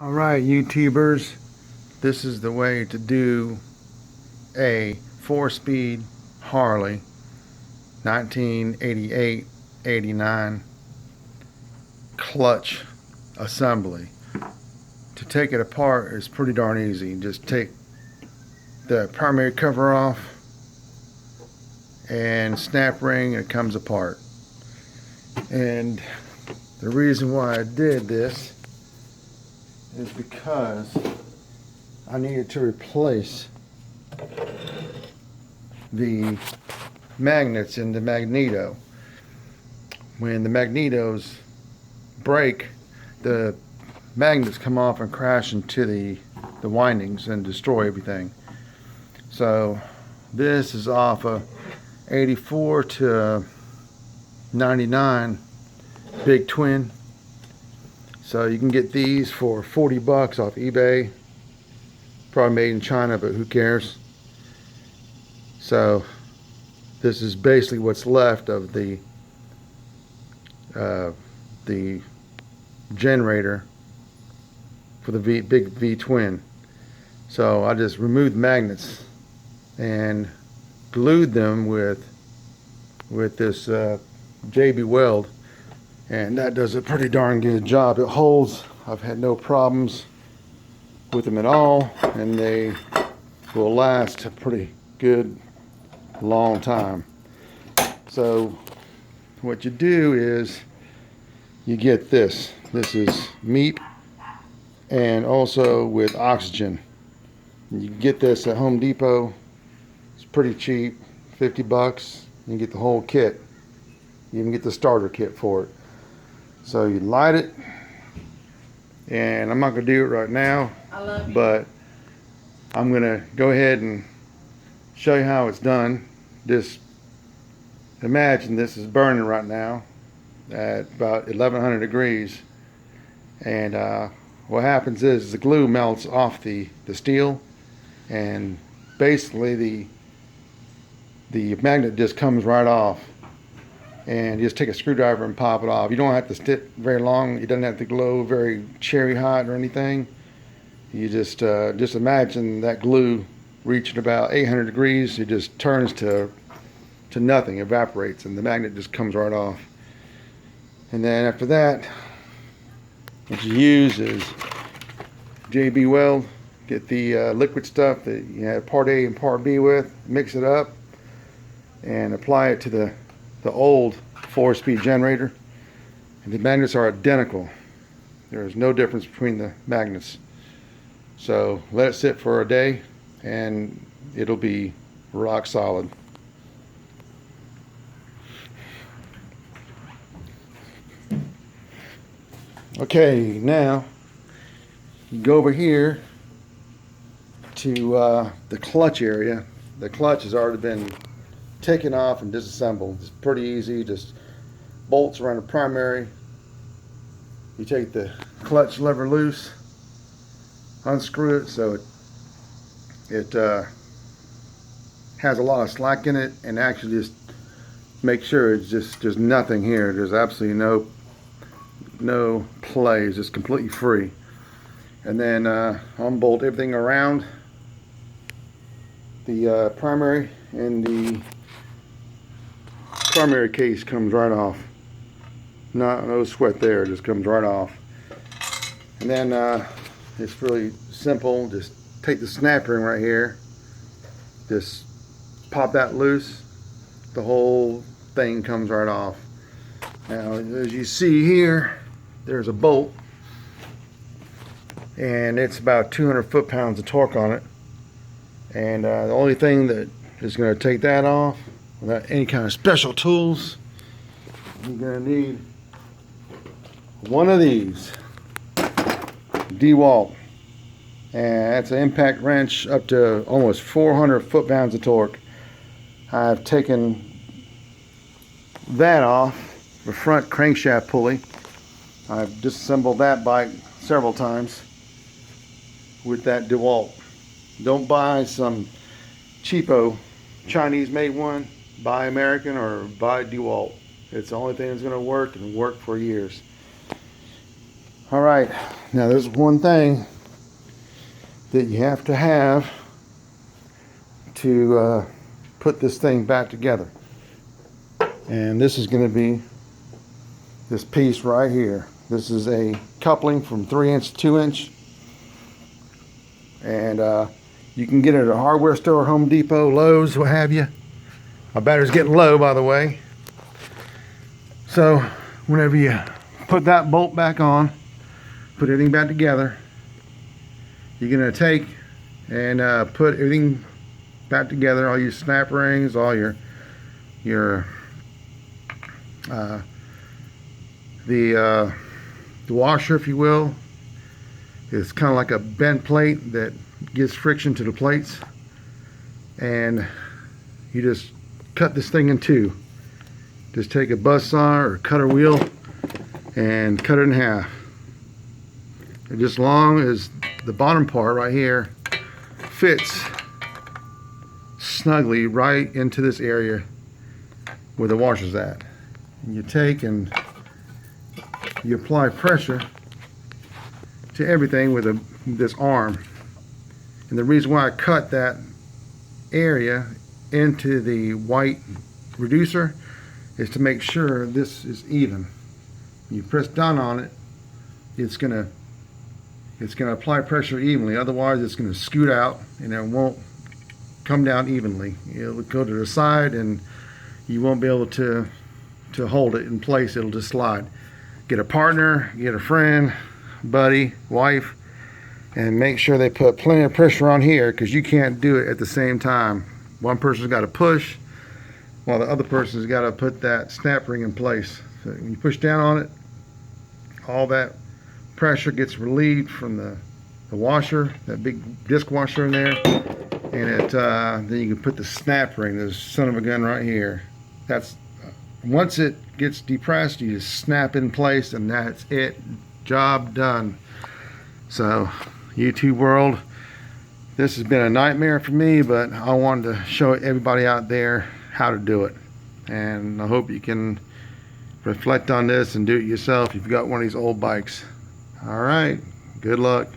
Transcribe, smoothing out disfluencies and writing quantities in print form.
Alright, YouTubers, this is the way to do a 4-speed Harley 1988-89 clutch assembly. To take it apart is pretty darn easy. Just take the primary cover off and snap ring, and it comes apart. And the reason why I did this is because I needed to replace the magnets in the magneto. When the magnetos break, the magnets come off and crash into the windings and destroy everything. So this is off a 84 to 99 big twin. So you can get these for 40 bucks off eBay. Probably made in China, but who cares? So this is basically what's left of the generator for the big V twin. So I just removed the magnets and glued them with this JB weld. And that does a pretty darn good job. It holds. I've had no problems with them at all, and they will last a pretty good long time. So what you do is you get this. This is MEP, and also with oxygen. You can get this at Home Depot. It's pretty cheap, 50 bucks. You can get the whole kit. You can get the starter kit for it. So you light it, and I'm not going to do it right now, but I'm going to go ahead and show you how it's done. Just imagine this is burning right now at about 1100 degrees, and what happens is the glue melts off the steel, and basically the magnet just comes right off. And you just take a screwdriver and pop it off. You don't have to stick very long. It doesn't have to glow very cherry hot or anything. You just imagine that glue reaching about 800 degrees. It just turns to nothing, evaporates, and the magnet just comes right off. And then after that, what you use is JB weld. Get the liquid stuff that you have part A and part B with. Mix it up and apply it to the old 4-speed generator, and the magnets are identical. There is no difference between the magnets. So let it sit for a day and it'll be rock solid. Okay, now you go over here to the clutch area. The clutch has already been taken off and disassembled. It's pretty easy. Just bolts around the primary. You take the clutch lever loose, unscrew it so it has a lot of slack in it, and actually just make sure it's there's nothing here. There's absolutely no play. It's just completely free. And then unbolt everything around the primary, and the primary case comes right off. No sweat there, it just comes right off. And then it's really simple. Just take the snap ring right here, just pop that loose, the whole thing comes right off. Now as you see here, there's a bolt, and it's about 200 foot-pounds of torque on it. And the only thing that is going to take that off without any kind of special tools, you're going to need one of these DeWalt, and that's an impact wrench up to almost 400 foot-pounds of torque. I've taken that off the front crankshaft pulley. I've disassembled that bike several times with that DeWalt. Don't buy some cheapo Chinese made one. Buy American or buy DeWalt. It's the only thing that's going to work and work for years. All right, now there's one thing that you have to put this thing back together, and this is going to be this piece right here. This is a coupling from 3" to 2", and you can get it at a hardware store, Home Depot, Lowe's, what have you. My battery's getting low, by the way. So whenever you put that bolt back on, put everything back together, you're gonna take and put everything back together, all your snap rings, all your the washer, if you will, is kind of like a bent plate that gives friction to the plates, and you just cut this thing in two. Just take a buzzsaw or cutter wheel and cut it in half. And just as long as the bottom part right here fits snugly right into this area where the washer's at. And you take and you apply pressure to everything with this arm. And the reason why I cut that area into the white reducer is to make sure this is even. You press down on it, it's gonna apply pressure evenly. Otherwise, it's gonna scoot out and it won't come down evenly. It'll go to the side and you won't be able to hold it in place. It'll just slide. Get a partner, get a friend, buddy, wife, and make sure they put plenty of pressure on here, because you can't do it at the same time. One person's got to push while the other person's got to put that snap ring in place. So when you push down on it, all that pressure gets relieved from the washer, that big disc washer in there, and then you can put the snap ring, this son of a gun right here. That's once it gets depressed, you just snap in place, and that's it. Job done. So, YouTube world, this has been a nightmare for me, but I wanted to show everybody out there how to do it. And I hope you can reflect on this and do it yourself if you've got one of these old bikes. All right, good luck.